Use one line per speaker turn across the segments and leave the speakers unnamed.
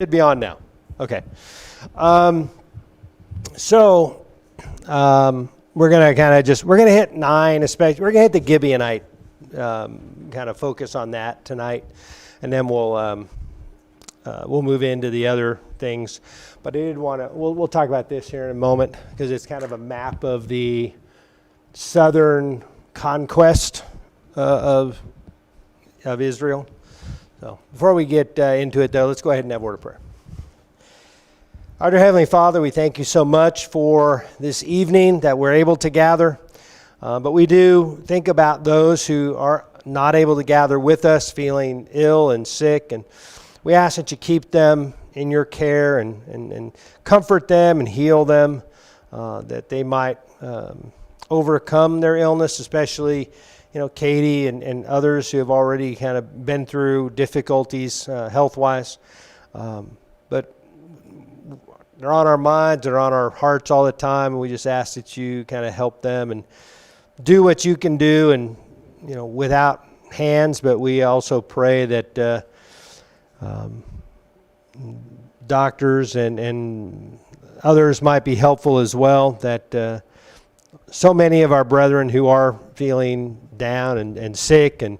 Should be on now. Okay. So we're going to we're going to hit 9, especially. We're going to hit the Gibeonite, kind of focus on that tonight. And then we'll move into the other things. But I did want to, we'll talk about this here in a moment because it's kind of a map of the southern conquest of Israel. So before we get into it, though, let's go ahead and have a word of prayer. Our dear Heavenly Father, we thank you so much for this evening that we're able to gather. But we do think about those who are not able to gather with us, feeling ill and sick. And we ask that you keep them in your care and comfort them and heal them, that they might overcome their illness, especially Katie and others who have already kind of been through difficulties health-wise. But they're on our minds, they're on our hearts all the time, and we just ask that you kind of help them and do what you can do, and without hands. But we also pray that doctors and others might be helpful as well, that so many of our brethren who are feeling down and sick and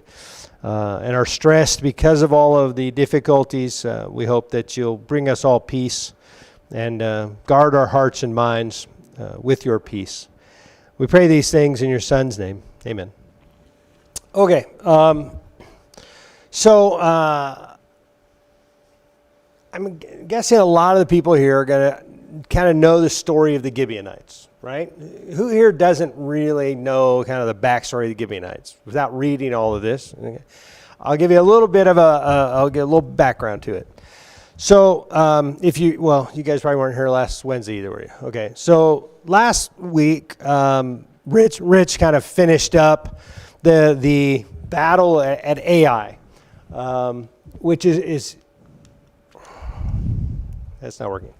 are stressed because of all of the difficulties, we hope that you'll bring us all peace and guard our hearts and minds with your peace. We pray these things in your Son's name. Amen. Okay, so I'm guessing a lot of the people here are going to kind of know the story of the Gibeonites, right? Who here doesn't really know kind of the backstory of the Gibeonites without reading all of this? Okay. I'll give you a little bit of I'll get a little background to it. So you guys probably weren't here last Wednesday either, were you? Okay, so last week, Rich kind of finished up the battle at Ai, which is that's not working.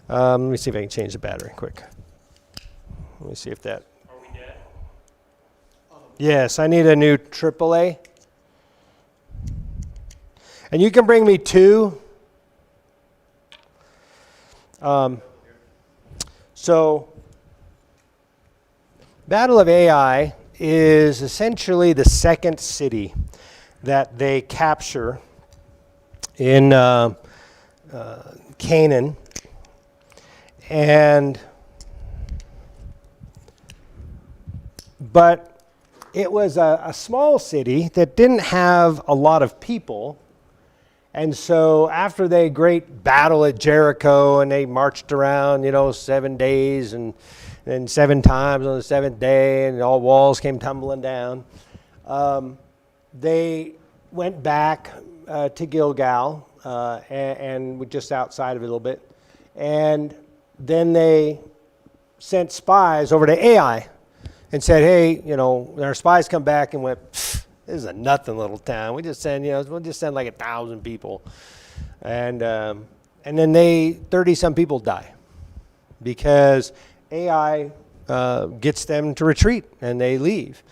Let me see if I can change the battery quick. Let me see if that.
Are we dead?
Yes, I need a new AAA. And you can bring me 2. So, Battle of Ai is essentially the second city that they capture in Canaan, but it was a small city that didn't have a lot of people. And so after the great battle at Jericho, and they marched around, 7 days, and then 7 times on the 7th day, and all walls came tumbling down, they went back to Gilgal, and just outside of it a little bit. And then they sent spies over to Ai and said, hey, our spies come back and went, this is a nothing little town. We'll just send like 1,000 people. And then 30-some people die because Ai gets them to retreat, and they leave.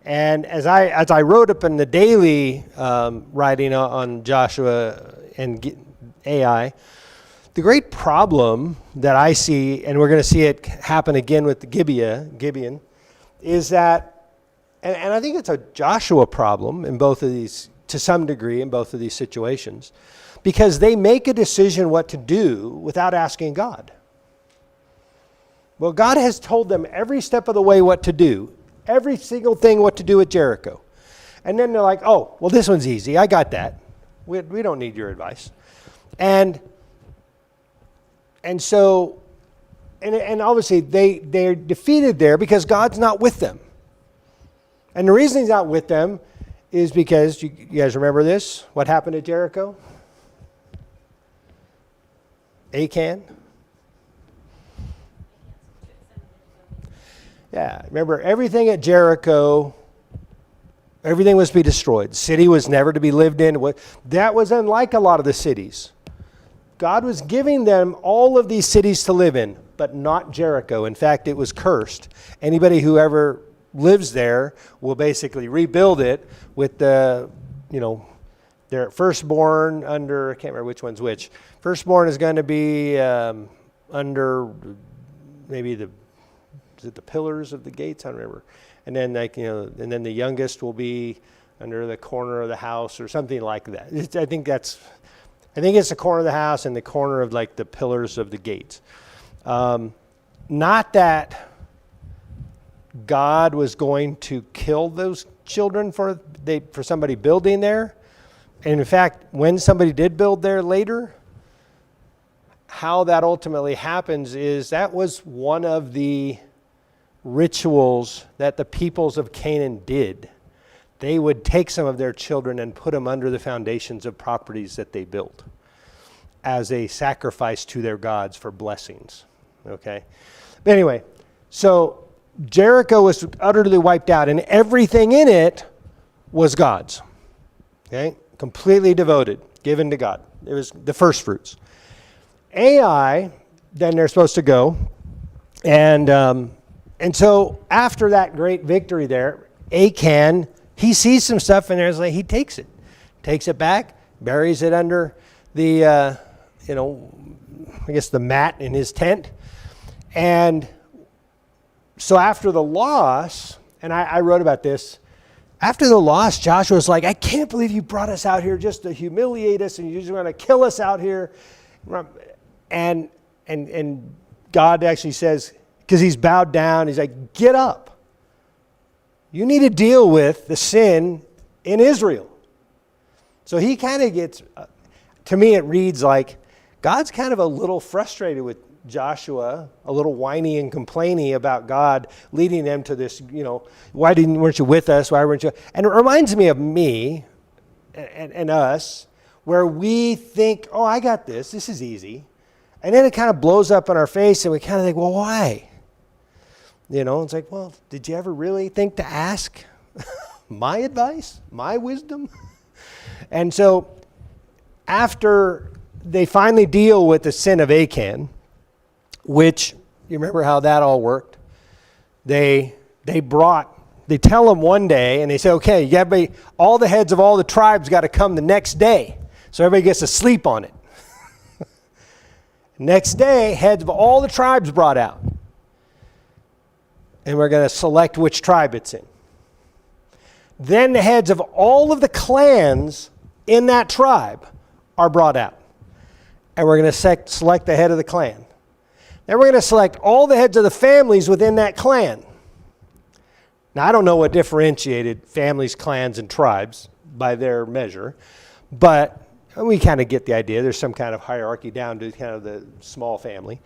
And as I wrote up in the daily writing on Joshua and Ai, the great problem that I see, and we're going to see it happen again with the Gibeon, is that, and I think it's a Joshua problem in both of these, to some degree, in both of these situations, because they make a decision what to do without asking God. Well, God has told them every step of the way what to do, every single thing what to do at Jericho. And then they're like, oh, well, this one's easy. I got that. We don't need your advice. And so, and obviously they're defeated there because God's not with them. And the reason he's not with them is because, you guys remember this? What happened at Jericho? Achan? Yeah, remember everything at Jericho, everything was to be destroyed. The city was never to be lived in. That was unlike a lot of the cities. God was giving them all of these cities to live in, but not Jericho. In fact, it was cursed. Anybody who ever lives there will basically rebuild it with the their firstborn under, I can't remember which one's which. Firstborn is going to be under maybe is it the pillars of the gates? I don't remember. And then and then the youngest will be under the corner of the house or something like that. I think it's the corner of the house and the corner of like the pillars of the gates. Not that God was going to kill those children for somebody building there. And in fact, when somebody did build there later, how that ultimately happens is that was one of the rituals that the peoples of Canaan did. They would take some of their children and put them under the foundations of properties that they built as a sacrifice to their gods for blessings. Okay? But anyway, so Jericho was utterly wiped out, and everything in it was God's. Okay? Completely devoted, given to God. It was the first fruits. Ai, then they're supposed to go. And so after that great victory there, Achan, he sees some stuff in there, he takes it back, buries it under the, I guess the mat in his tent. And so after the loss, and I wrote about this, after the loss, Joshua's like, I can't believe you brought us out here just to humiliate us and you just want to kill us out here. And God actually says, because he's bowed down, he's like, get up. You need to deal with the sin in Israel. So he kind of gets, to me it reads like, God's kind of a little frustrated with Joshua, a little whiny and complaining about God leading them to this, why weren't you with us? Why weren't you? And it reminds me of me and us, where we think, oh, I got this. This is easy. And then it kind of blows up in our face and we kind of think, well, why? It's like, well, did you ever really think to ask my advice, my wisdom? And so after they finally deal with the sin of Achan, which, you remember how that all worked? They tell them one day, and they say, okay, all the heads of all the tribes got to come the next day. So everybody gets to sleep on it. Next day, heads of all the tribes brought out. And we're going to select which tribe it's in. Then the heads of all of the clans in that tribe are brought out. And we're going to select the head of the clan. Then we're going to select all the heads of the families within that clan. Now, I don't know what differentiated families, clans, and tribes by their measure, but we kind of get the idea. There's some kind of hierarchy down to kind of the small family.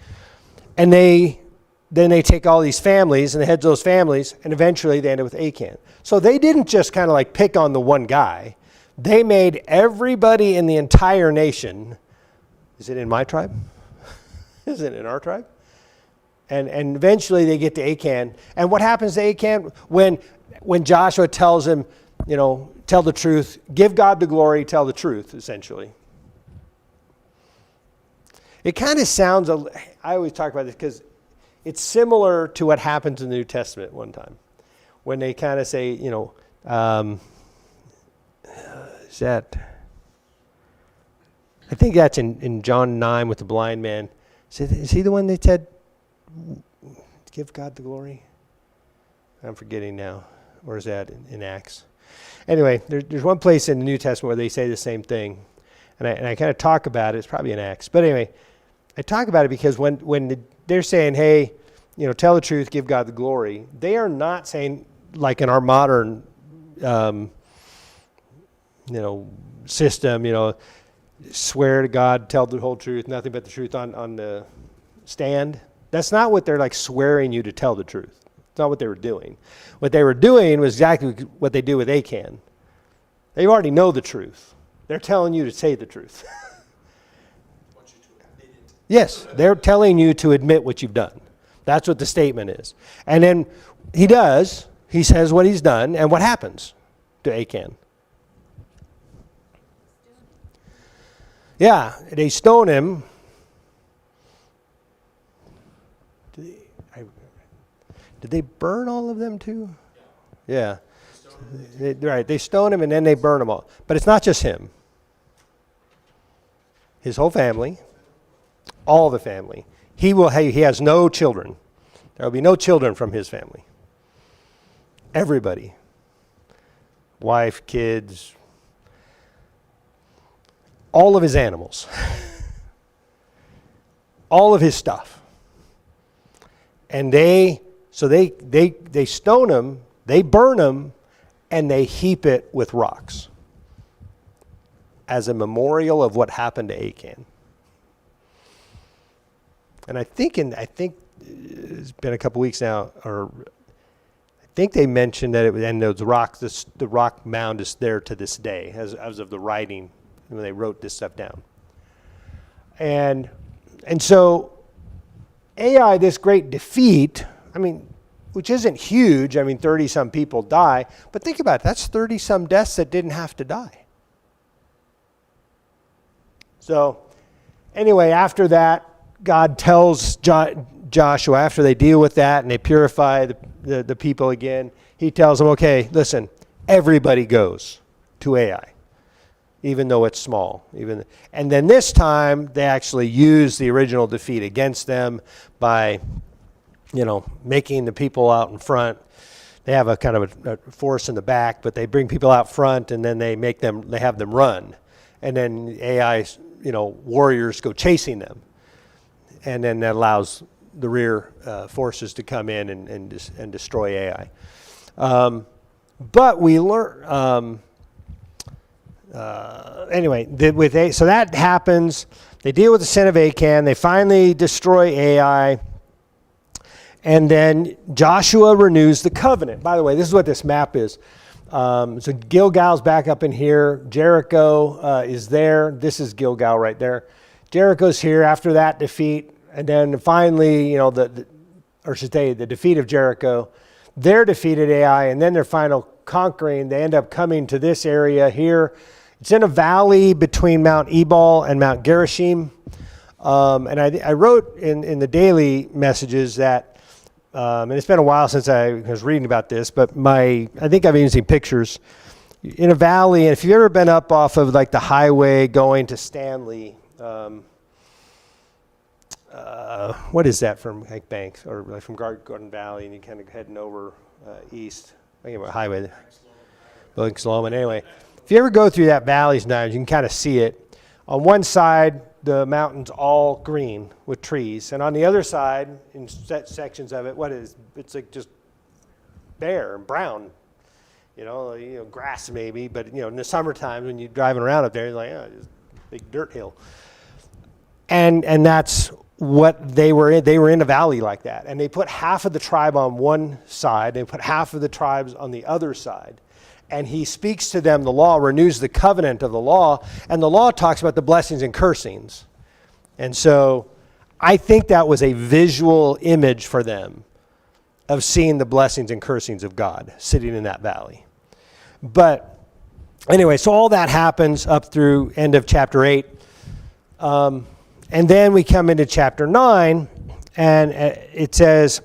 And then they take all these families and the heads of those families, and eventually they end up with Achan. So they didn't just kind of like pick on the one guy. They made everybody in the entire nation. Is it in my tribe? Is it in our tribe? And eventually they get to Achan. And what happens to Achan when Joshua tells him, tell the truth, give God the glory, tell the truth, essentially. It kind of sounds, I always talk about this because it's similar to what happens in the New Testament one time. When they kind of say, is that, I think that's in John 9 with the blind man. Is he the one that said, give God the glory? I'm forgetting now. Or is that in Acts? Anyway, there's one place in the New Testament where they say the same thing. And I kind of talk about it. It's probably in Acts. But anyway, I talk about it because when they're saying, hey, tell the truth, give God the glory, they are not saying, like in our modern, system, swear to God, tell the whole truth, nothing but the truth on the stand. That's not what they're like swearing you to tell the truth. It's not what they were doing. What they were doing was exactly what they do with Achan. They already know the truth. They're telling you to say the truth. Yes, they're telling you to admit what you've done. That's what the statement is. And then he does. He says what he's done, and what happens to Achan? Yeah, they stone him. Did they burn all of them too? Yeah. Right, they stone him and then they burn them all. But it's not just him. his whole family, all the family. He has no children. There will be no children from his family. Everybody. Wife, kids, all of his animals, all of his stuff. And they stone him, they burn him, and they heap it with rocks as a memorial of what happened to Achan. And I think it's been a couple weeks now, or I think they mentioned that the rock mound is there to this day, as of the writing when they wrote this stuff down. And so Ai, this great defeat, which isn't huge, 30-some people die, but think about it, that's 30-some deaths that didn't have to die. So anyway, after that, God tells Joshua, after they deal with that and they purify the people again, he tells them, okay, listen, everybody goes to Ai, even though it's small. And then this time, they actually use the original defeat against them by, making the people out in front. They have a kind of a force in the back, but they bring people out front, and then they have them run. And then Ai's, warriors go chasing them. And then that allows the rear forces to come in and destroy Ai. But we learn, so that happens. They deal with the sin of Achan. They finally destroy Ai. And then Joshua renews the covenant. By the way, this is what this map is. So Gilgal's back up in here. Jericho is there. This is Gilgal right there. Jericho's here after that defeat. And then finally, the defeat of Jericho. They're defeated Ai, and then their final conquering, they end up coming to this area here. It's in a valley between Mount Ebal and Mount Gerashim. And I wrote in the daily messages that, and it's been a while since I was reading about this, but I think I've even seen pictures in a valley. And if you've ever been up off of like the highway going to Stanley, what is that from Banks or like from Garden Valley, and you kind of heading over east? I think about highway. Bunk Sloman. Anyway, if you ever go through that valley sometimes, you can kind of see it. On one side, the mountain's all green with trees, and on the other side, in sections of it, it's like just bare and brown, grass maybe, but in the summertime when you're driving around up there, you're like, oh, just a big dirt hill. And that's what they were in. They were in a valley like that, and they put half of the tribe on one side, they put half of the tribes on the other side. And he speaks to them, the law, renews the covenant of the law, and the law talks about the blessings and cursings. And so I think that was a visual image for them of seeing the blessings and cursings of God sitting in that valley. But anyway, so all that happens up through end of chapter 8. And then we come into chapter 9, and it says,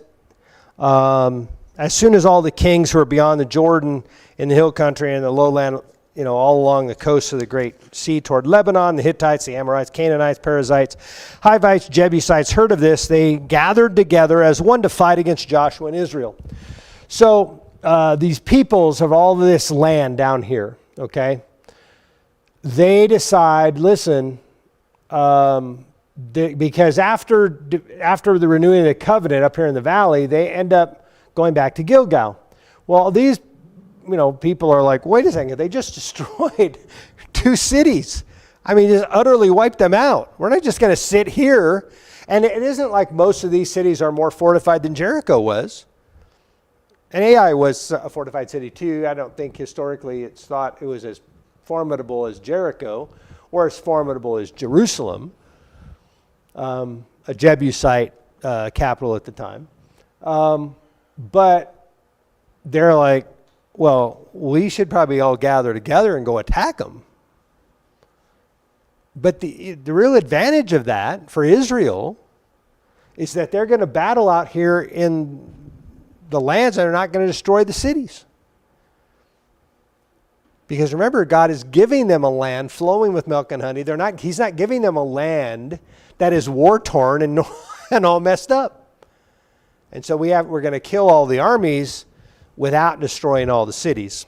as soon as all the kings who are beyond the Jordan in the hill country and the lowland, all along the coast of the great sea toward Lebanon, the Hittites, the Amorites, Canaanites, Perizzites, Hivites, Jebusites heard of this, they gathered together as one to fight against Joshua and Israel. So these peoples of all this land down here, okay, they decide, listen, because after the renewing of the covenant up here in the valley, they end up going back to Gilgal. Well, these people are like, wait a second, they just destroyed 2 cities. Just utterly wiped them out. We're not just going to sit here. And it isn't like most of these cities are more fortified than Jericho was. And Ai was a fortified city too. I don't think historically it's thought it was as formidable as Jericho or as formidable as Jerusalem, a Jebusite capital at the time. But they're like, well, we should probably all gather together and go attack them. But the real advantage of that for Israel is that they're going to battle out here in the lands and are not going to destroy the cities. Because remember, God is giving them a land flowing with milk and honey. He's not giving them a land that is war-torn and, and all messed up. And so we're going to kill all the armies without destroying all the cities.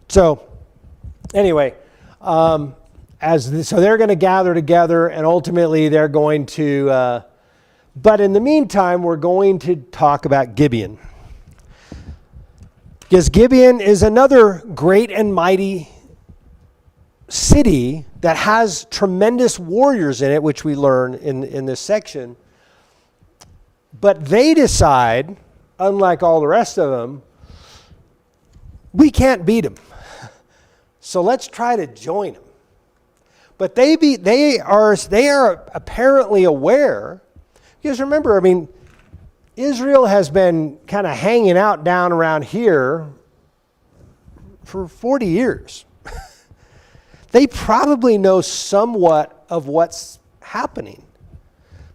So anyway, so they're going to gather together, and ultimately they're going to, but in the meantime, we're going to talk about Gibeon. Because Gibeon is another great and mighty city that has tremendous warriors in it, which we learn in this section. But they decide, unlike all the rest of them, we can't beat them. So let's try to join them. But they are apparently aware, because remember, I mean, Israel has been kind of hanging out down around here for 40 years. They probably know somewhat of what's happening,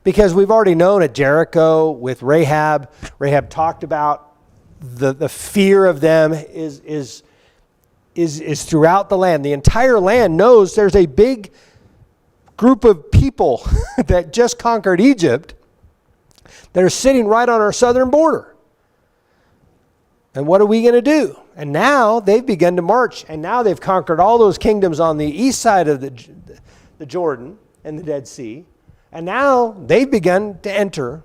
because we've already known at Jericho with Rahab. Rahab talked about the fear of them is throughout the land. The entire land knows there's a big group of people that just conquered Egypt that are sitting right on our southern border. And what are we going to do? And now they've begun to march, and now they've conquered all those kingdoms on the east side of the Jordan and the Dead Sea. And now they've begun to enter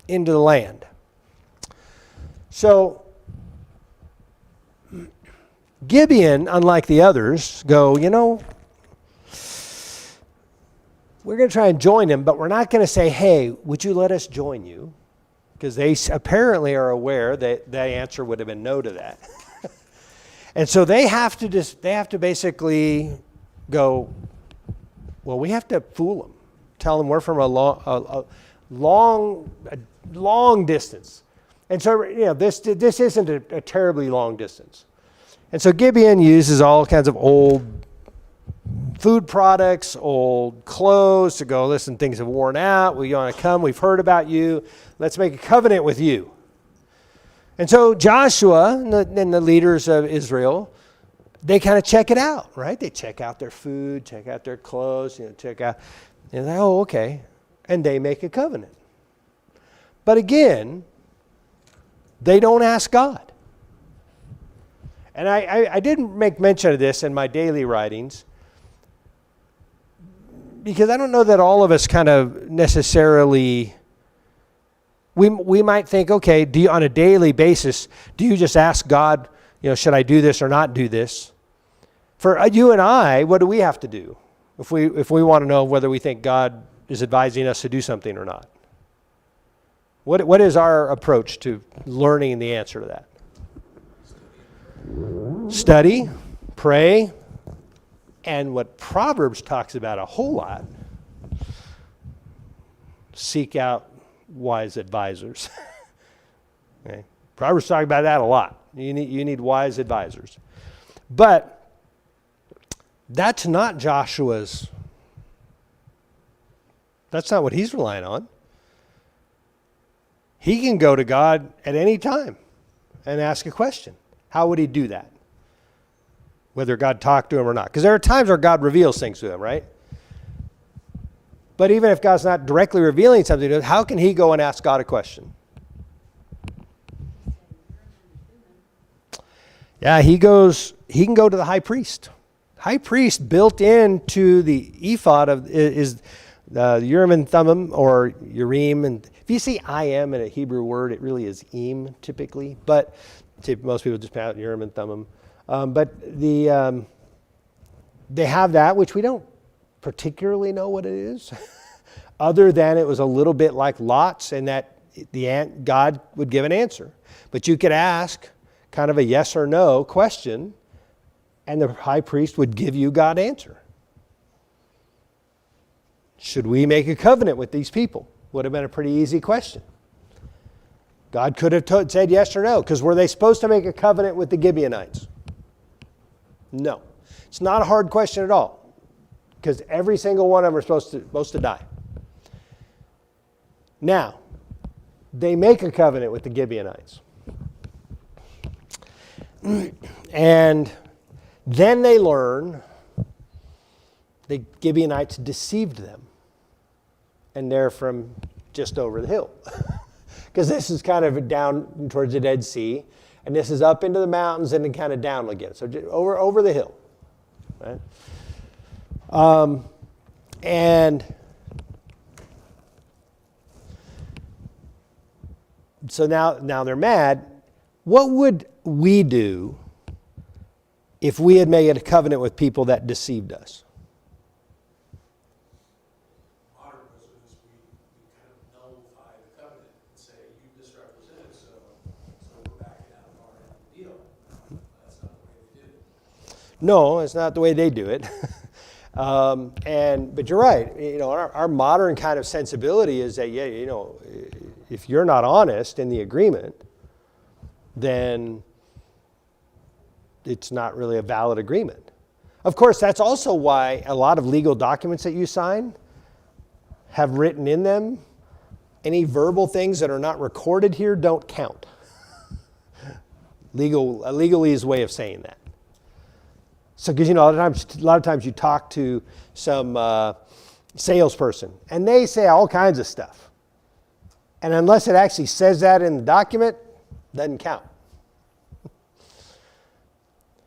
into the land. So Gibeon, unlike the others, go, we're going to try and join them, but we're not going to say, hey, would you let us join you? Because they apparently are aware that that answer would have been no to that. And so they have to basically go, well, we have to fool them. Tell them we're from a long distance. And so, this isn't a terribly long distance. And so Gibeon uses all kinds of old food products, old clothes to go, listen, things have worn out. We want to come. We've heard about you. Let's make a covenant with you. And so Joshua and the leaders of Israel, they kind of check it out, right? They check out their food, check out their clothes, check out, and they're like, oh, okay. And they make a covenant. But again, they don't ask God. And I didn't make mention of this in my daily writings, because I don't know that all of us kind of necessarily, we might think, okay, on a daily basis, do you just ask God, should I do this or not do this? For you and I, what do we have to do if we want to know whether we think God is advising us to do something or not? What is our approach to learning the answer to that? Study, pray, and what Proverbs talks about a whole lot, seek out wise advisors. Okay? Proverbs talk about that a lot. You need wise advisors. But that's not Joshua's. That's not what he's relying on. He can go to God at any time and ask a question. How would he do that? Whether God talked to him or not. Because there are times where God reveals things to him, right? But even if God's not directly revealing something to him, how can he go and ask God a question? Yeah, he can go to the high priest. High priest built into the ephod is the Urim and Thummim, or Urim. And if you see I am in a Hebrew word, it really is im typically. But most people just pronounce Urim and Thummim. But they have that, which we don't particularly know what it is, other than it was a little bit like Lot's, and that God would give an answer. But you could ask kind of a yes or no question, and the high priest would give you God's answer. Should we make a covenant with these people? Would have been a pretty easy question. God could have said yes or no, because were they supposed to make a covenant with the Gibeonites? No. It's not a hard question at all, because every single one of them are supposed to die. Now, they make a covenant with the Gibeonites. And then they learn the Gibeonites deceived them. And they're from just over the hill. Because this is kind of down towards the Dead Sea. And this is up into the mountains and then kind of down again. So over the hill. Right? And so now they're mad. What would we do if we had made a covenant with people that deceived us?
Modern Muslims, we kind of nullify the covenant and say, you misrepresented, so we're backing out of our end of the deal. That's not the way they did it.
No, it's not the way they do it. But you're right. Our modern kind of sensibility is that, if you're not honest in the agreement, then it's not really a valid agreement. Of course, that's also why a lot of legal documents that you sign have written in them, any verbal things that are not recorded here don't count. Legalese way of saying that. So, because a lot of times you talk to some salesperson, and they say all kinds of stuff, and unless it actually says that in the document, doesn't count.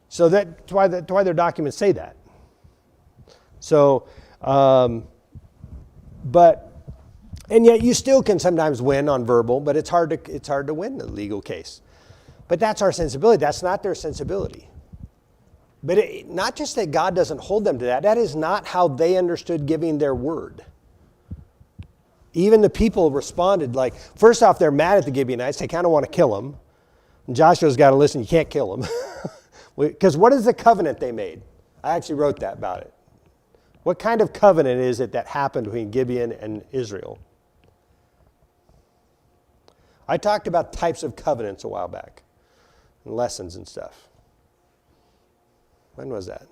So that's why their documents say that. So, and yet you still can sometimes win on verbal, but it's hard to win the legal case. But that's our sensibility. That's not their sensibility. But not just that God doesn't hold them to that. That is not how they understood giving their word. Even the people responded like, first off, they're mad at the Gibeonites. They kind of want to kill them. And Joshua's got to listen, you can't kill them. Because what is the covenant they made? I actually wrote that about it. What kind of covenant is it that happened between Gibeon and Israel? I talked about types of covenants a while back. And lessons and stuff. When was that?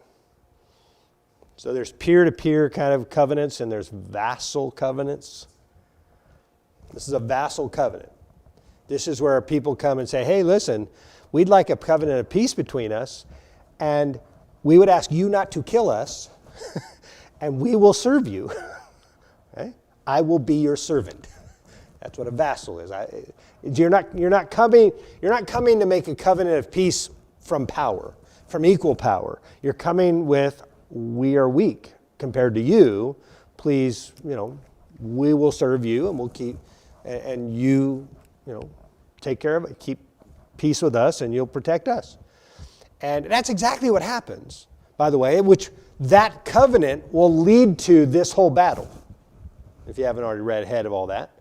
So there's peer-to-peer kind of covenants and there's vassal covenants. This is a vassal covenant. This is where people come and say, hey, listen, we'd like a covenant of peace between us, and we would ask you not to kill us, and we will serve you. Okay? I will be your servant. That's what a vassal is. You're not coming to make a covenant of peace from power, from equal power. You're coming with, we are weak compared to you. Please, we will serve you, and we'll keep, and you take care of it, keep peace with us, and you'll protect us. And that's exactly what happens, by the way, which that covenant will lead to this whole battle, if you haven't already read ahead of all that.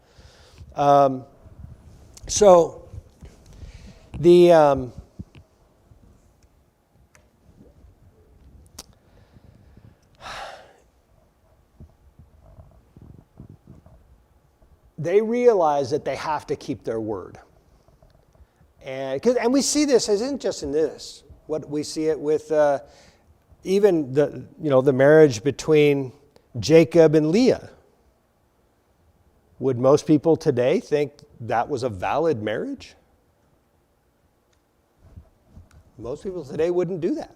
They realize that they have to keep their word. And we see this, isn't just in this. What we see it with even the marriage between Jacob and Leah. Would most people today think that was a valid marriage? Most people today wouldn't do that.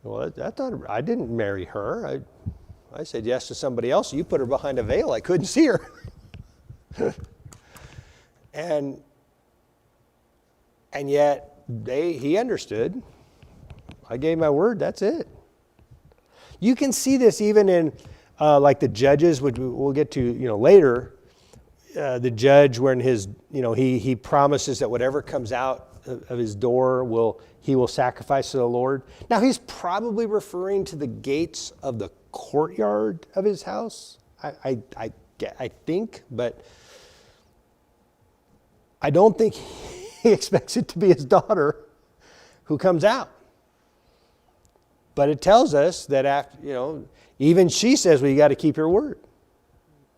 Well, I didn't marry her. I said yes to somebody else. You put her behind a veil. I couldn't see her. And yet he understood. I gave my word. That's it. You can see this even in like the judges, which we'll get to later. The judge, when he promises that whatever comes out of his door he will sacrifice to the Lord. Now he's probably referring to the gates of the courtyard of his house. I think, but I don't think he expects it to be his daughter who comes out. But it tells us that after, even she says, well, you got to keep your word.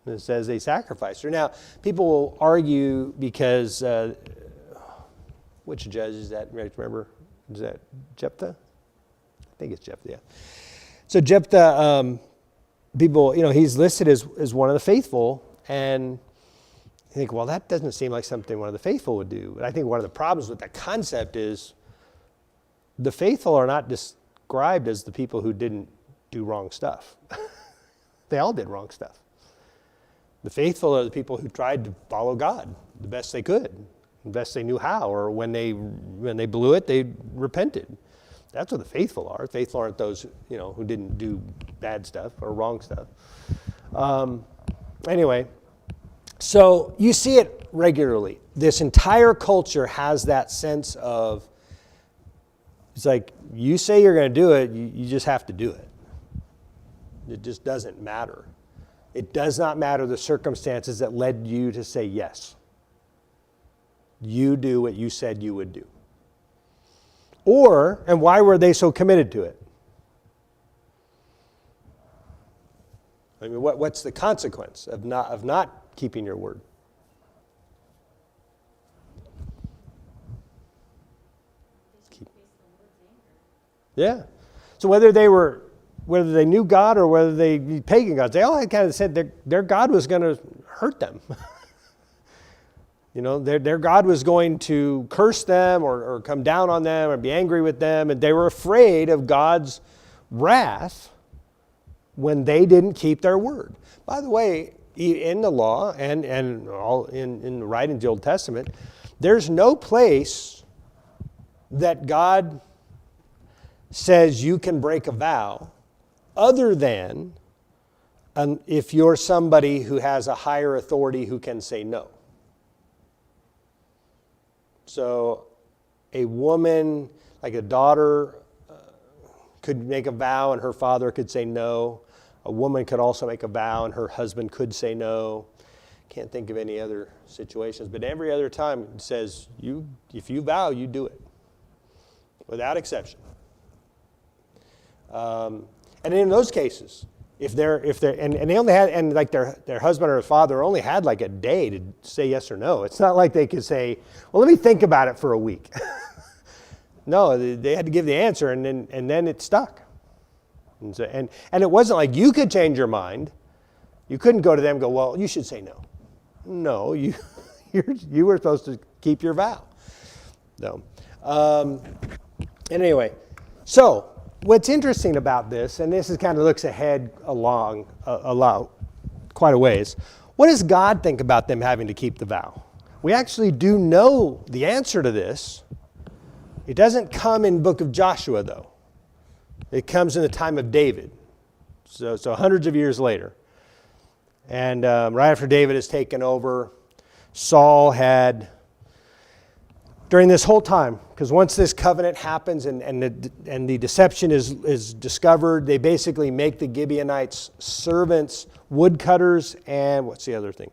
And it says they sacrificed her. Now, people will argue because, which judge is that? Remember? Is that Jephthah? I think it's Jephthah, yeah. So Jephthah, people, he's listed as one of the faithful, and You think, well, that doesn't seem like something one of the faithful would do. But I think one of the problems with that concept is the faithful are not described as the people who didn't do wrong stuff. They all did wrong stuff. The faithful are the people who tried to follow God the best they could, the best they knew how, or when they blew it, they repented. That's what the faithful are. Faithful aren't those, who didn't do bad stuff or wrong stuff. Anyway, so you see it regularly. This entire culture has that sense of, it's like, you say you're going to do it, you just have to do it. It just doesn't matter. It does not matter the circumstances that led you to say yes. You do what you said you would do. And why were they so committed to it? I mean, what's the consequence of not keeping your word? Yeah. So whether they knew God or whether they be pagan gods, they all had kind of said their God was going to hurt them. Their God was going to curse them or come down on them or be angry with them, and they were afraid of God's wrath when they didn't keep their word. By the way, in the law and all in the writings of the Old Testament, there's no place that God says you can break a vow other than if you're somebody who has a higher authority who can say no. So a woman, like a daughter, could make a vow and her father could say no. A woman could also make a vow and her husband could say no. Can't think of any other situations, but every other time it says, if you vow, you do it, without exception. And in those cases, if they only had, and like their husband or father only had like a day to say yes or no. It's not like they could say, well, let me think about it for a week. No, they had to give the answer, and then it stuck. And it wasn't like you could change your mind. You couldn't go to them and go, well, you should say no. No, you were supposed to keep your vow. No. And anyway, so what's interesting about this, and this is kind of looks ahead along quite a ways. What does God think about them having to keep the vow? We actually do know the answer to this. It doesn't come in the book of Joshua, though. It comes in the time of David, so hundreds of years later. And right after David has taken over, Saul had, during this whole time, because once this covenant happens and the deception is discovered, they basically make the Gibeonites servants, woodcutters, and what's the other thing?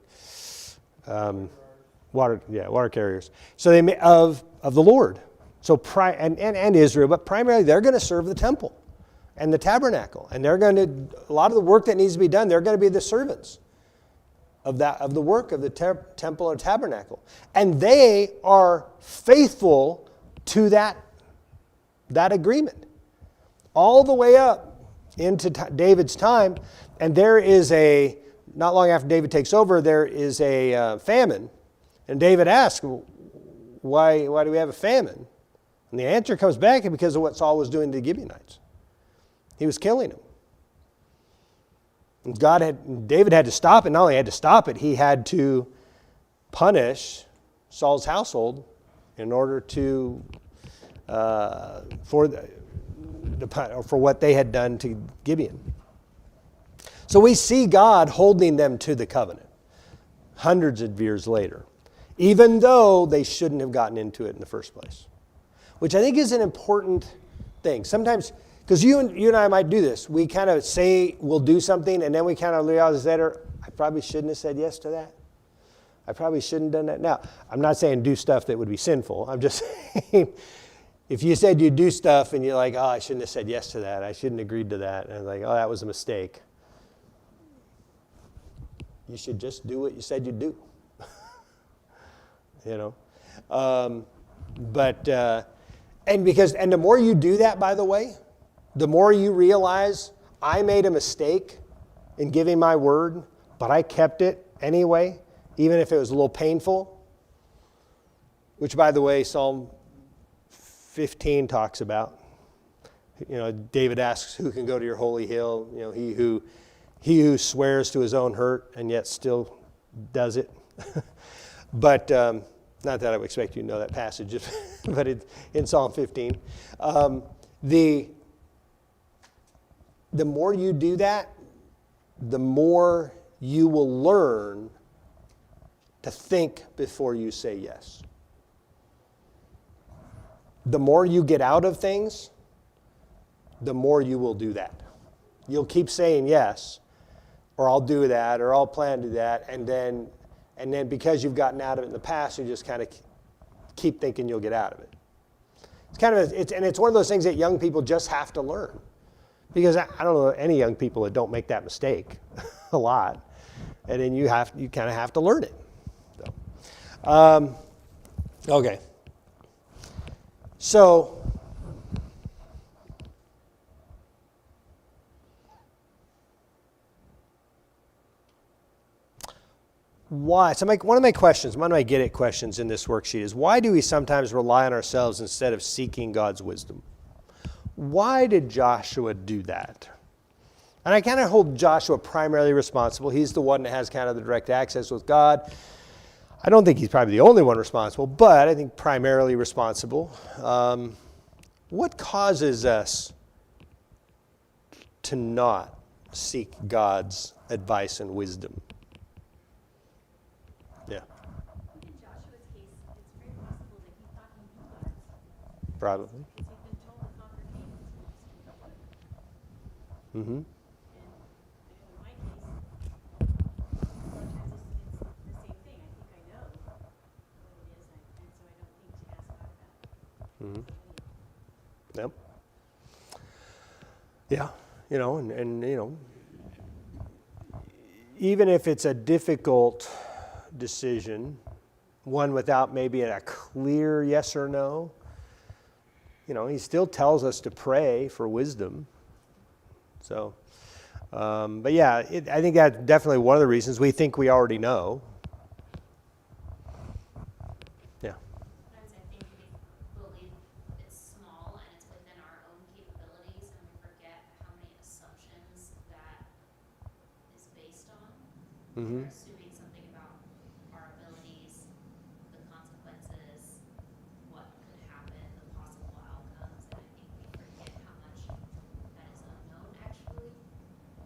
Water carriers. So they of the Lord. So and Israel, but primarily they're going to serve the temple and the tabernacle, and they're going to, a lot of the work that needs to be done, they're going to be the servants of the work of the temple or tabernacle, and they are faithful to that agreement all the way up into David's time. And there is not long after David takes over, there is a famine, and David asks, why do we have a famine? And the answer comes back because of what Saul was doing to the Gibeonites. He was killing them. David had to stop it. Not only had to stop it, he had to punish Saul's household in order to for what they had done to Gibeon. So we see God holding them to the covenant hundreds of years later, even though they shouldn't have gotten into it in the first place, which I think is an important thing. Sometimes, because you and I might do this, we kind of say we'll do something, and then we kind of realize later, I probably shouldn't have said yes to that. I probably shouldn't have done that. Now, I'm not saying do stuff that would be sinful. I'm just saying, if you said you'd do stuff and you're like, oh, I shouldn't have said yes to that. I shouldn't have agreed to that. And I'm like, oh, that was a mistake. You should just do what you said you'd do. And the more you do that, by the way, the more you realize I made a mistake in giving my word, but I kept it anyway, even if it was a little painful, which, by the way, Psalm 15 talks about. David asks, who can go to your holy hill? He who swears to his own hurt and yet still does it. But not that I would expect you to know that passage, but in Psalm 15. The more you do that, the more you will learn to think before you say yes. The more you get out of things, the more you will do that. You'll keep saying yes, or I'll do that, or I'll plan to do that, and then because you've gotten out of it in the past, you just kind of keep thinking you'll get out of it. It's one of those things that young people just have to learn, because I don't know any young people that don't make that mistake a lot, and then you kind of have to learn it. So, okay. So. Why? So one of my get it questions in this worksheet is, why do we sometimes rely on ourselves instead of seeking God's wisdom? Why did Joshua do that? And I kind of hold Joshua primarily responsible. He's the one that has kind of the direct access with God. I don't think he's probably the only one responsible, but I think primarily responsible. What causes us to not seek God's advice and wisdom? Yeah.
In Joshua's case, it's very possible that he thought he knew God.
Probably.
Because he'd been told to conquer kings.
Mm-hmm.
And in my case, sometimes it's the same thing. I think I know what it is, and so I don't need to ask God about it.
Mm-hmm. Yep. Yeah, even if it's a difficult decision, one without maybe a clear yes or no, he still tells us to pray for wisdom. So, but yeah, I think that's definitely one of the reasons we think we already know. Yeah.
Sometimes I think we believe it's small and it's within our own capabilities, and we forget how many assumptions that is based on.
Mm-hmm.
We're assuming something about our abilities, the consequences, what could happen, the possible outcomes, and I think we forget how much that is unknown actually.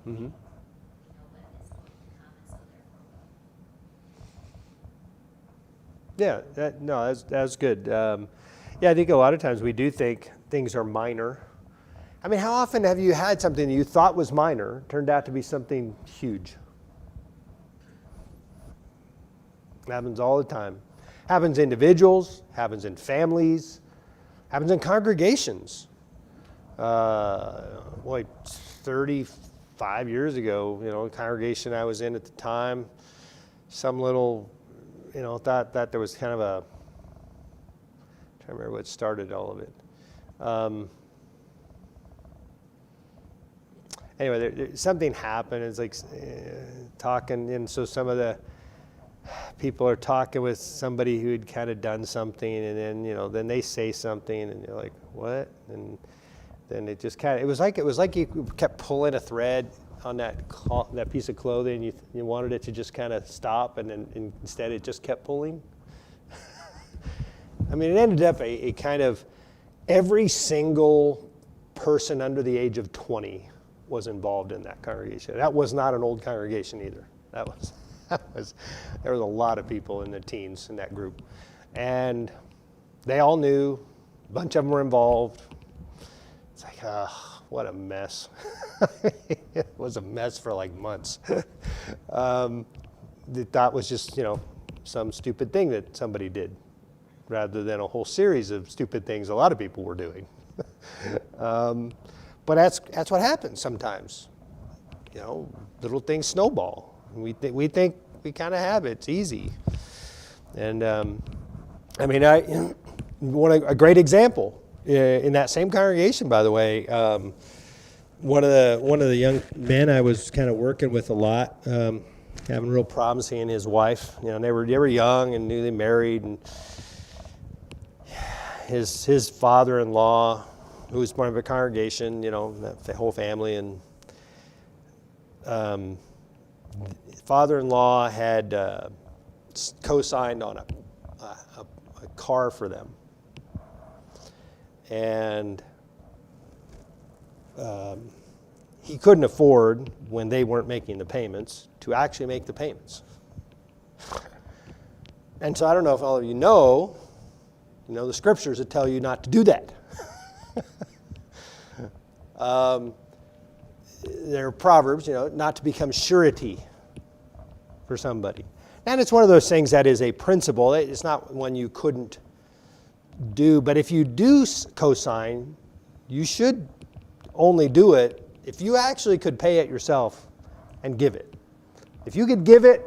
Mm-hmm.
We know what is going to come, and so therefore
Yeah, that's good. Yeah, I think a lot of times we do think things are minor. I mean, how often have you had something that you thought was minor turned out to be something huge? Happens all the time. Happens in individuals, happens in families, happens in congregations. 35 years ago, a congregation I was in at the time, some little, thought that there was kind of I'm trying to remember what started all of it. Anyway, something happened. It's like talking, and so some of the people are talking with somebody who had kind of done something, and then then they say something, and you're like, what? And then it just kind of, it was like you kept pulling a thread on that piece of clothing, and you wanted it to just kind of stop, and then instead it just kept pulling. I mean, it ended up a kind of every single person under the age of 20 was involved in that congregation. That was not an old congregation either. There was a lot of people in the teens in that group, and they all knew. A bunch of them were involved. It's like, what a mess. It was a mess for like months. That was just, some stupid thing that somebody did, rather than a whole series of stupid things a lot of people were doing. But that's what happens sometimes. Little things snowball. We think we kind of have it. It's easy. And a great example in that same congregation, by the way. One of the young men I was kind of working with a lot. having real problems seeing his wife. You know, they were young and newly married, and his father-in-law, who was part of a congregation, you know, the whole family, and father-in-law had co-signed on a car for them, and he couldn't afford, when they weren't making the payments, to actually make the payments. And so I don't know if all of you know the scriptures that tell you not to do that. There are proverbs, you know, not to become surety for somebody. And it's one of those things that is a principle. It's not one you couldn't do. But if you do co-sign, you should only do it if you actually could pay it yourself and give it. If you could give it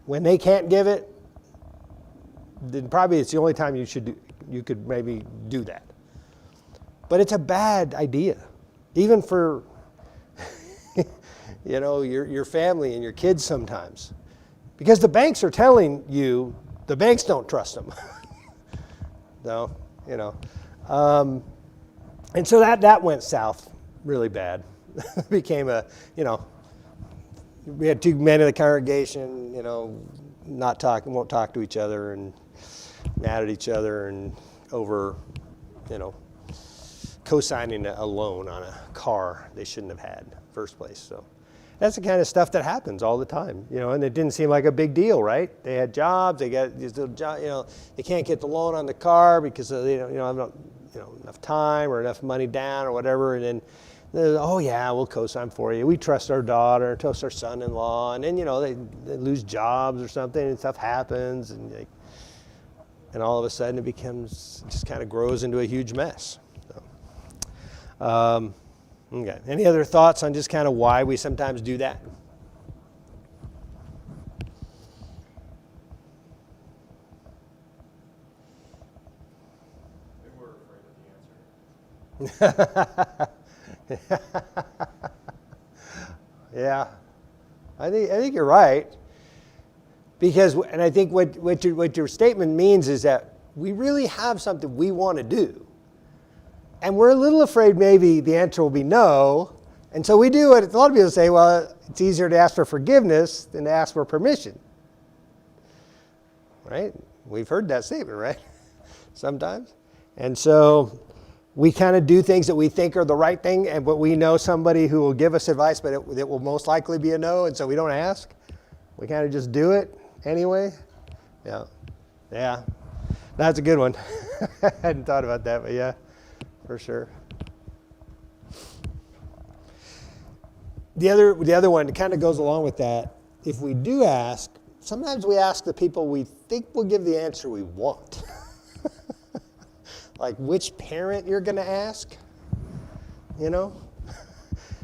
when they can't give it, then probably it's the only time you could maybe do that. But it's a bad idea, even for you know, your family and your kids sometimes. Because the banks are telling you, the banks don't trust them. No, you know. And so that went south really bad. Became we had two men in the congregation, you know, won't talk to each other and mad at each other and over, you know, co-signing a loan on a car they shouldn't have had in the first place. So that's the kind of stuff that happens all the time, you know, and it didn't seem like a big deal, right? They had jobs, they got these little jobs, you know, they can't get the loan on the car because they don't, have enough time or enough money down or whatever, and then, oh yeah, we'll co-sign for you. We trust our daughter, trust our son-in-law, and then, you know, they lose jobs or something, and stuff happens, and all of a sudden it just kind of grows into a huge mess. So, okay. Any other thoughts on just kind of why we sometimes do that?
Maybe we're afraid of the answer.
Yeah, I think you're right, because, and I think what your statement means is that we really have something we want to do, and we're a little afraid maybe the answer will be no, and so we do what a lot of people say. Well, it's easier to ask for forgiveness than to ask for permission, right? We've heard that statement, right? Sometimes, and so we kind of do things that we think are the right thing, but we know somebody who will give us advice, but it will most likely be a no, and so we don't ask. We kind of just do it anyway. Yeah, that's a good one. I hadn't thought about that, but yeah, for sure. The other one that kind of goes along with that, if we do ask, sometimes we ask the people we think will give the answer we want. Like which parent you're going to ask, you know?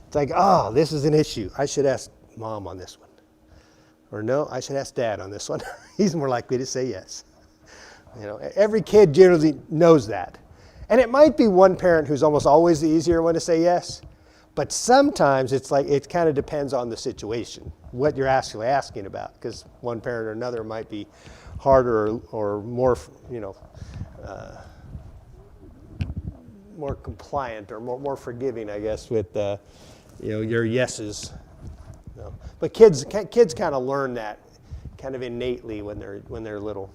It's like, oh, this is an issue. I should ask mom on this one. Or no, I should ask dad on this one. He's more likely to say yes. You know, every kid generally knows that. And it might be one parent who's almost always the easier one to say yes. But sometimes it's like, it kind of depends on the situation, what you're actually asking about. Because one parent or another might be harder or more, more compliant or more forgiving, I guess, with your yeses. But kids kind of learn that kind of innately when they're little,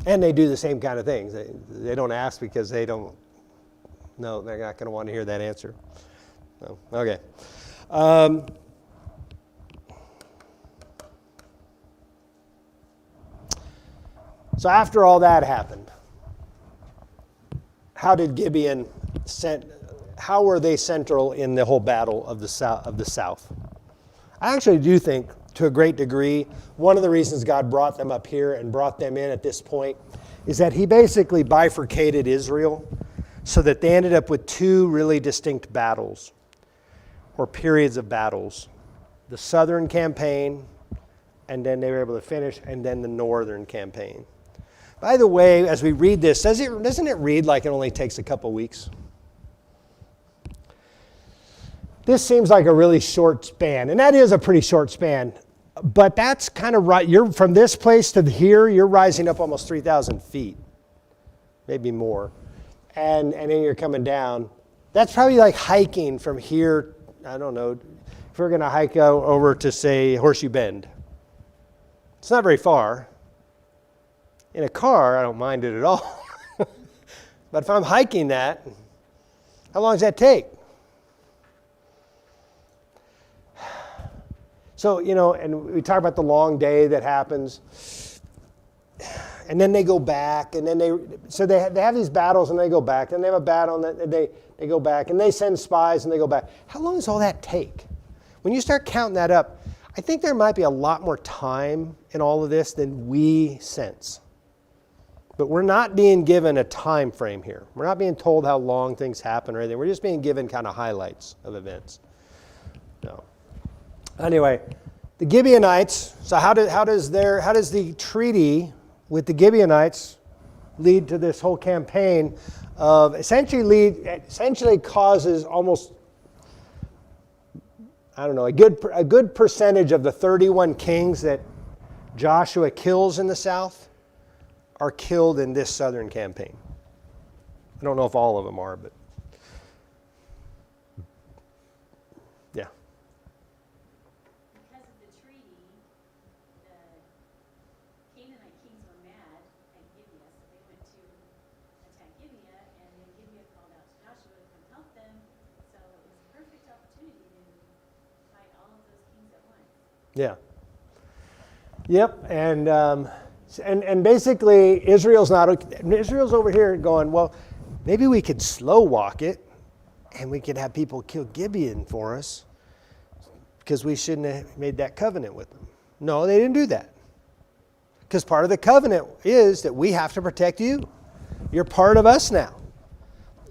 and they do the same kind of things. They don't ask because they don't. No, they're not going to want to hear that answer. So, okay. So after all that happened, how did Gibeon how were they central in the whole battle of the South? I actually do think, to a great degree, one of the reasons God brought them up here and brought them in at this point is that he basically bifurcated Israel so that they ended up with two really distinct battles, or periods of battles. The southern campaign, and then they were able to finish, and then the northern campaign. By the way, as we read this, doesn't it read like it only takes a couple weeks? this seems like a really short span, and that is a pretty short span. But that's kind of right. You're from this place to here, you're rising up almost 3,000 feet, maybe more. And then you're coming down. That's probably like hiking from here, I don't know, if we're going to hike over to, say, Horseshoe Bend. It's not very far. In a car, I don't mind it at all. But if I'm hiking that, how long does that take? So, and we talk about the long day that happens. And then they go back, and then they have these battles, and they go back. And they have a battle, and they go back, and they send spies, and they go back. How long does all that take? When you start counting that up, I think there might be a lot more time in all of this than we sense. But we're not being given a time frame here. We're not being told how long things happen or anything. We're just being given kind of highlights of events. No. Anyway, the Gibeonites. So how does the treaty with the Gibeonites lead to this whole campaign of essentially causes almost, I don't know, a good percentage of the 31 kings that Joshua kills in the south are killed in this southern campaign. I don't know if all of them are, but yeah.
Because of the treaty, the Canaanite kings were mad at Gibeah, so they went to attack Gibeah, and then Gibeah called out to Joshua to come help them. So it was a perfect opportunity to fight all of those kings at once.
Yeah. Yep, and basically Israel's over here going, well, maybe we could slow walk it, and we could have people kill Gibeon for us, because we shouldn't have made that covenant with them. No, they didn't do that, because part of the covenant is that we have to protect you. You're part of us now.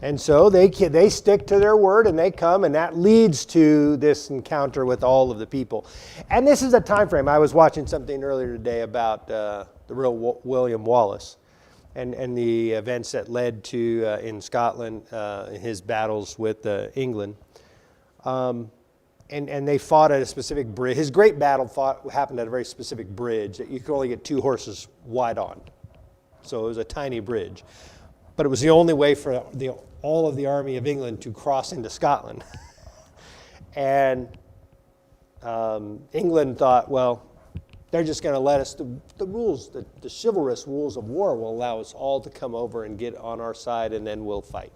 And so they stick to their word, and they come, and that leads to this encounter with all of the people. And this is a time frame. I was watching something earlier today about the real William Wallace and the events that led to, in Scotland, his battles with England. And they fought at a specific bridge. His great battle happened at a very specific bridge that you could only get 2 horses wide on. So it was a tiny bridge. But it was the only way for all of the army of England to cross into Scotland. And England thought, well, they're just going to let us, the rules, the chivalrous rules of war will allow us all to come over and get on our side, and then we'll fight.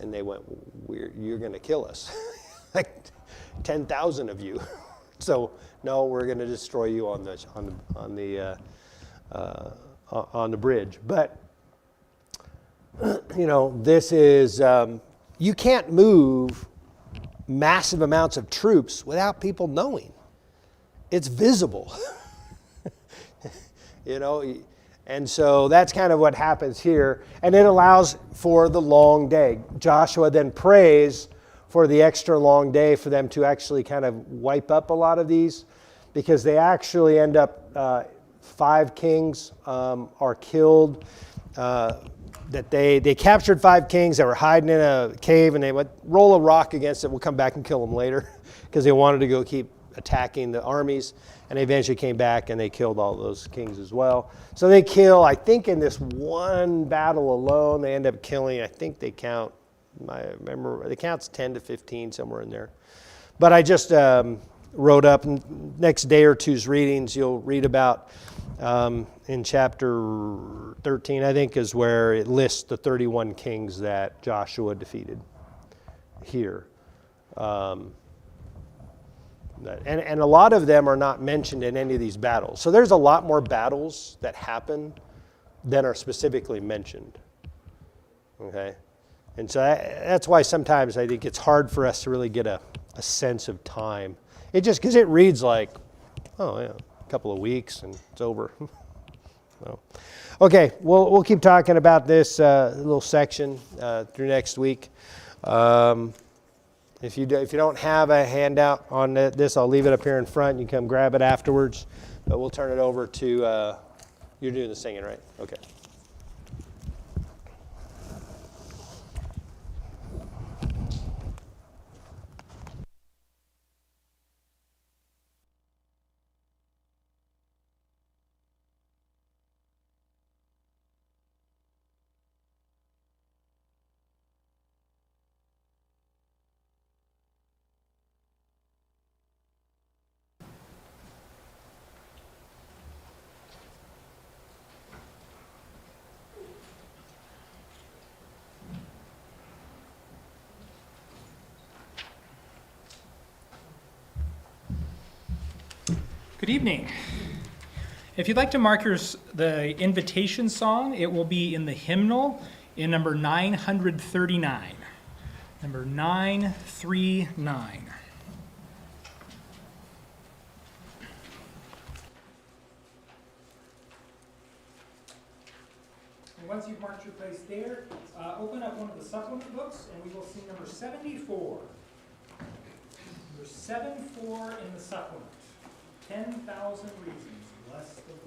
And they went, you're going to kill us. Like 10,000 of you. So no, we're going to destroy you on the bridge. But this is, you can't move massive amounts of troops without people knowing. It's visible. And so that's kind of what happens here. And it allows for the long day. Joshua then prays for the extra long day for them to actually kind of wipe up a lot of these, because they actually end up, 5 kings are killed. That they captured 5 kings that were hiding in a cave, and they would roll a rock against it. We'll come back and kill them later, because they wanted to go keep attacking the armies. And they eventually came back and they killed all those kings as well. So they kill, I think in this one battle alone, they end up killing, I think they count, the count's 10 to 15, somewhere in there. But I just wrote up, next day or two's readings, you'll read about in chapter 13, I think, is where it lists the 31 kings that Joshua defeated here. And a lot of them are not mentioned in any of these battles. So there's a lot more battles that happen than are specifically mentioned. Okay? And so that's why sometimes I think it's hard for us to really get a sense of time. It just, because it reads like, oh yeah, a couple of weeks and it's over. So, okay, we'll keep talking about this little section through next week. If you don't have a handout on this, I'll leave it up here in front. You can come grab it afterwards. But we'll turn it over to, you're doing the singing, right? Okay.
Good evening. If you'd like to mark the invitation song, it will be in the hymnal in number 939. Number 939. And once you've marked your place there, open up one of the supplement books and we will sing number 74. Number 74 in the supplement. 10,000 Reasons, Bless the Lord.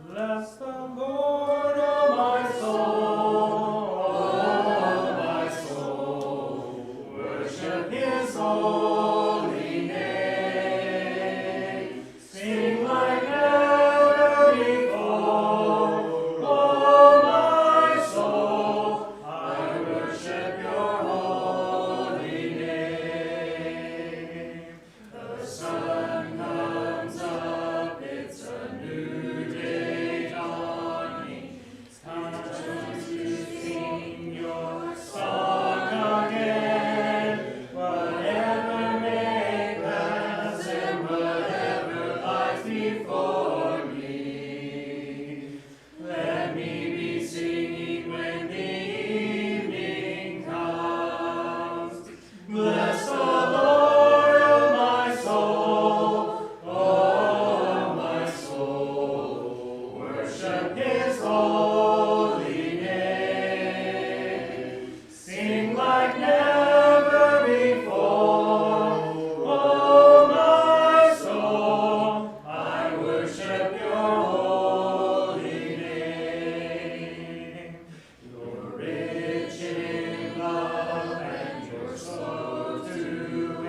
Bless the Lord, O my soul, O my soul, worship His holy name. Sing like never before, O my soul, I worship Your holy name. The sun comes up, it's a new day dawning. It's time to sing Your song again. Whatever may pass and whatever lies before me, let me be singing when the evening comes. Bless the Lord, O my soul, O my soul, worship His holy name. Sing like never before, O my soul, I worship Your holy name. You're rich in love and You're slow to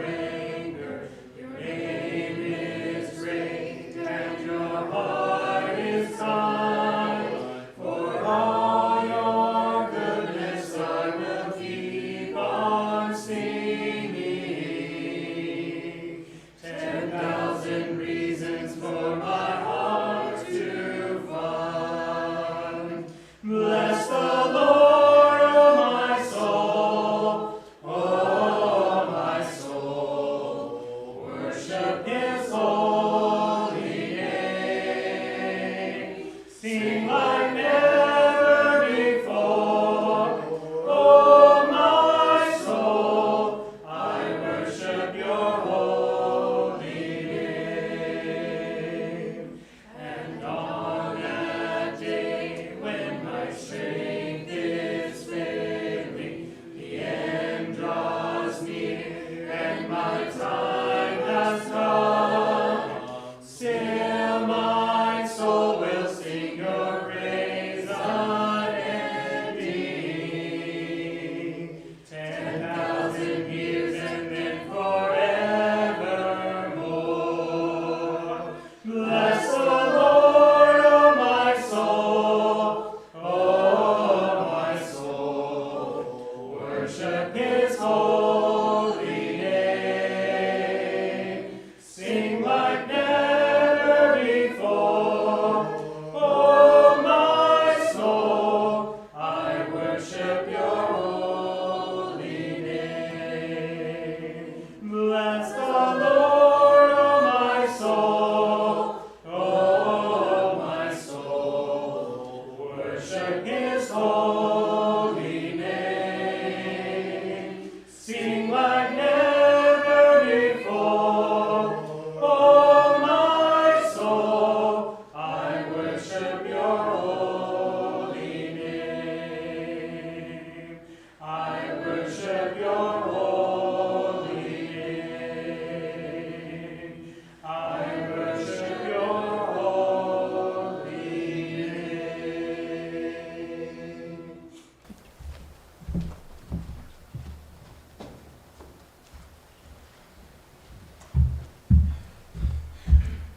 anger. Your name is great and Your heart is kind. For all Your goodness I will keep on singing. 10,000 reasons for my heart to find. Bless the Lord, O my soul, O my soul, worship His holy name. Sing like never before, O my soul, I worship Your holy name. And on that day when my strength is failing, the end draws near and my time has come, still my soul will sing Your praise unending. 10,000 years and then forevermore. Bless the Lord, O my soul, O my soul, worship His holy name. Sing like never before, O my soul, I worship Your holy name. Bless the Lord, O my soul, O my soul, worship His holy name. Sing like never before, O my soul, I worship Your holy name. I worship Your holy name. I worship Your holy name.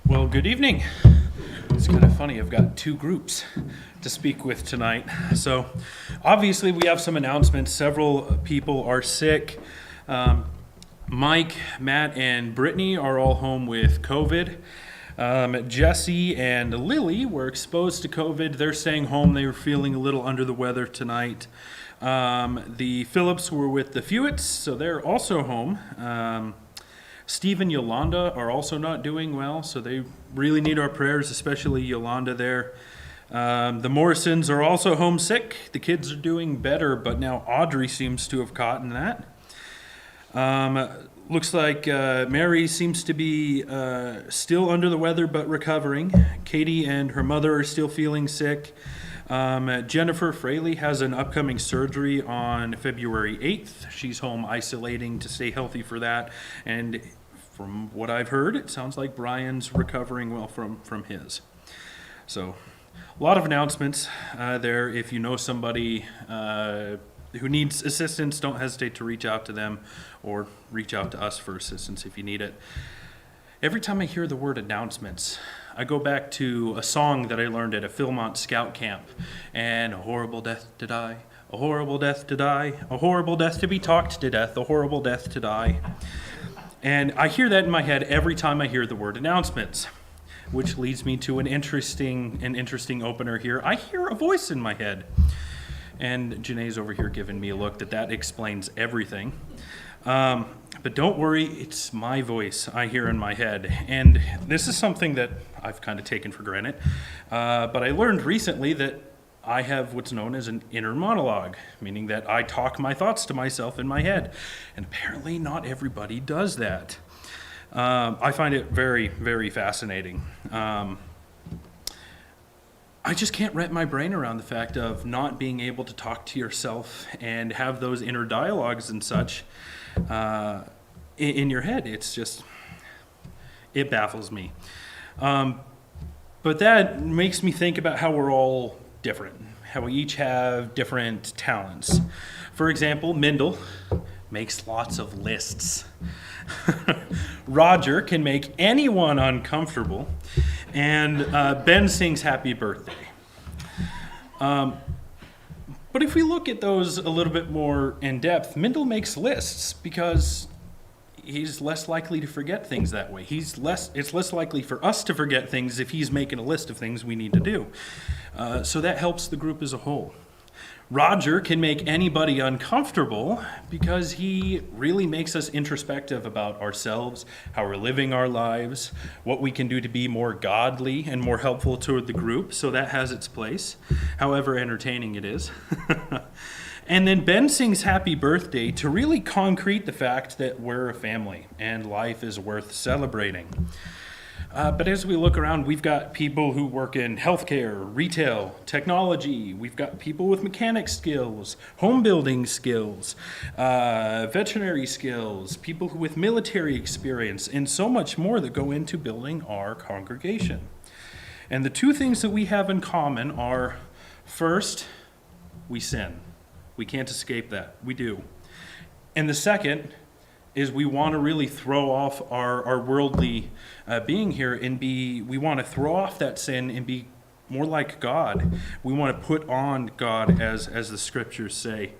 Well, good evening. It's kind of funny. I've got two groups to speak with tonight. So, obviously, we have some announcements. Several people are sick. Mike, Matt, and Brittany are all home with COVID. Jesse and Lily were exposed to COVID. They're staying home. They were feeling a little under the weather tonight. The Phillips were with the Fewitts, so they're also home. Steve and Yolanda are also not doing well, so they really need our prayers, especially Yolanda there. The Morrisons are also homesick. The kids are doing better, but now Audrey seems to have caught that. Looks like Mary seems to be still under the weather but recovering. Katie and her mother are still feeling sick. Jennifer Fraley has an upcoming surgery on February 8th. She's home isolating to stay healthy for that. And from what I've heard, it sounds like Brian's recovering well from his. So a lot of announcements there. If you know somebody who needs assistance, don't hesitate to reach out to them or reach out to us for assistance if you need it. Every time I hear the word announcements, I go back to a song that I learned at a Philmont Scout camp. And a horrible death to die, a horrible death to die, a horrible death to be talked to death, a horrible death to die. And I hear that in my head every time I hear the word announcements, which leads me to an interesting opener here. I hear a voice in my head. And Janae's over here giving me a look that explains everything. But don't worry, it's my voice I hear in my head. And this is something that I've kind of taken for granted. But I learned recently that I have what's known as an inner monologue, meaning that I talk my thoughts to myself in my head. And apparently not everybody does that. I find it very, very fascinating. I just can't wrap my brain around the fact of not being able to talk to yourself and have those inner dialogues and such in your head. It baffles me. But that makes me think about how we're all different, how we each have different talents. For example, Mindel makes lots of lists. Roger can make anyone uncomfortable. And Ben sings happy birthday. But if we look at those a little bit more in depth, Mindel makes lists because he's less likely to forget things that way. It's less likely for us to forget things if he's making a list of things we need to do. So that helps the group as a whole. Roger can make anybody uncomfortable because he really makes us introspective about ourselves, how we're living our lives, what we can do to be more godly and more helpful toward the group. So that has its place, however entertaining it is. And then Ben sings happy birthday to really concrete the fact that we're a family and life is worth celebrating. But as we look around, we've got people who work in healthcare, retail, technology. We've got people with mechanic skills, home building skills, veterinary skills, people with military experience, and so much more that go into building our congregation. And the two things that we have in common are, first, we sin. We can't escape that. We do. And the second is we want to really throw off our worldly being here and we want to throw off that sin and be more like God. We want to put on God as the scriptures say.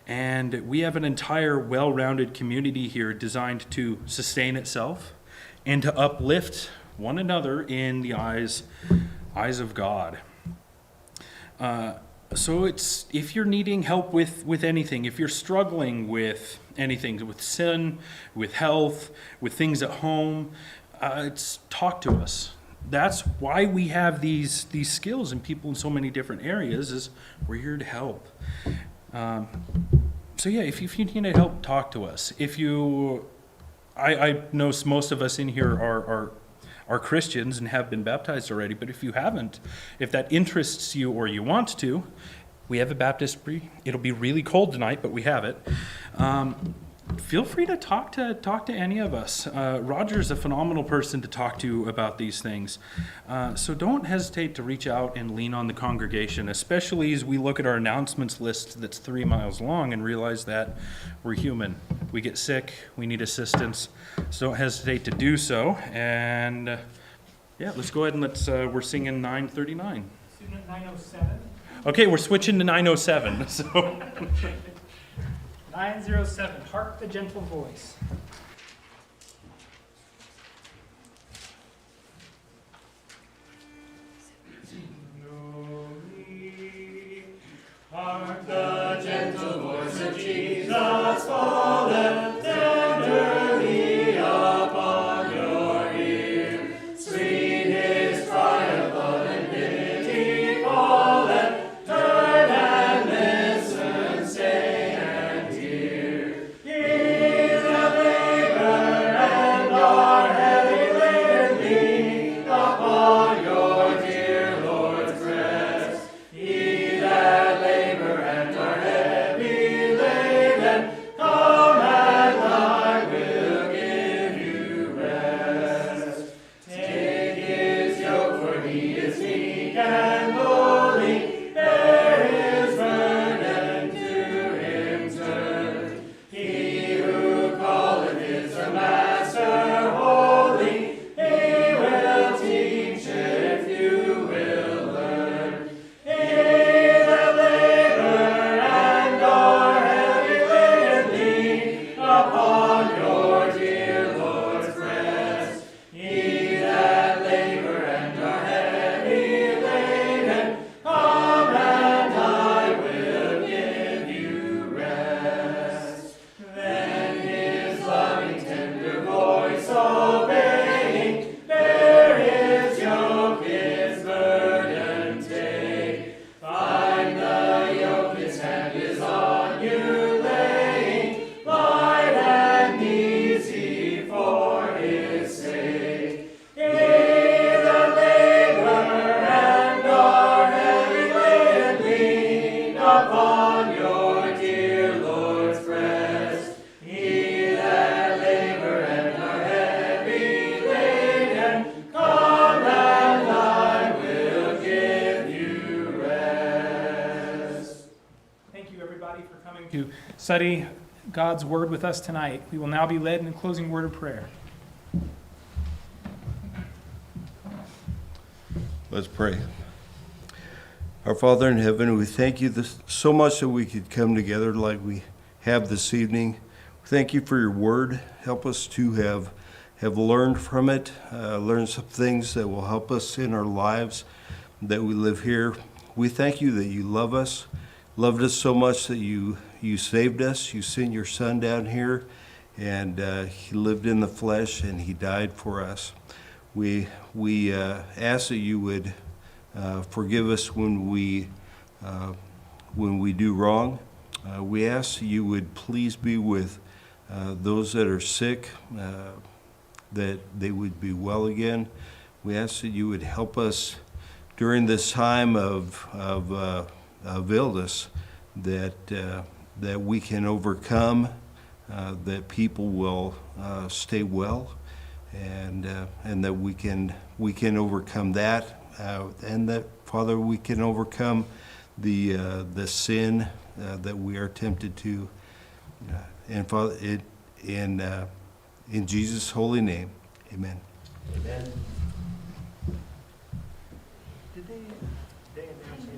And we have an entire well-rounded community here designed to sustain itself and to uplift one another in the eyes of God. So if you're needing help with anything, if you're struggling with anything, with sin, with health, with things at home, talk to us. That's why we have these skills and people in so many different areas is we're here to help. So yeah, if you need help, talk to us. I know most of us in here are Christians and have been baptized already, but if you haven't, if that interests you or you want to, we have a baptistry. It'll be really cold tonight, but we have it. Feel free to talk to any of us. Roger's a phenomenal person to talk to about these things. So don't hesitate to reach out and lean on the congregation, especially as we look at our announcements list that's 3 miles long and realize that we're human. We get sick, we need assistance, so don't hesitate to do so. And Yeah, let's go ahead and we're singing 939.
Student 907.
Okay, we're switching to 907, so.
907, Hark the Gentle Voice. Hark the gentle voice of Jesus fallen tenderly upon your ear. Sweet his cry of love and pity calleth. Turn and listen, stay and hear. Ye that labor and are heavy laden, lean upon your dear Lord's breast. Ye that labor and are heavy laden, come and I will give you rest. Take his yoke, for he is meek and lowly, bear his burden to him turn. He who calleth is a master holy, he will teach if you will learn. Ye that labor and are heavy laden, lean upon your dear Lord's breast. Ye that labor and are heavy laden, come and I will give you rest. Then his loving tender voice obeying, bear his yoke, his burden take. Find the yoke, his hand is on you laying, light and easy for his sake. Ye that labor and are heavy laden, lean upon your dear Lord's breast. Ye that labor and are heavy laden, come and I will give you rest. Thank you, everybody, for coming to study God's Word with us tonight. We will now be led in a closing word of prayer.
Let's pray. Our Father in heaven, we thank you so much that we could come together like we have this evening. Thank you for your word. Help us to have learned from it, learn some things that will help us in our lives that we live here. We thank you that you love us, loved us so much that you saved us. You sent your son down here, and he lived in the flesh, and he died for us. We ask that you would forgive us when we do wrong. We ask that you would please be with those that are sick, that they would be well again. We ask that you would help us during this time of illness, that we can overcome, that people will stay well, and that we can overcome that, and that, Father, we can overcome the sin that we are tempted to. And Father, in Jesus' holy name, amen.
Amen.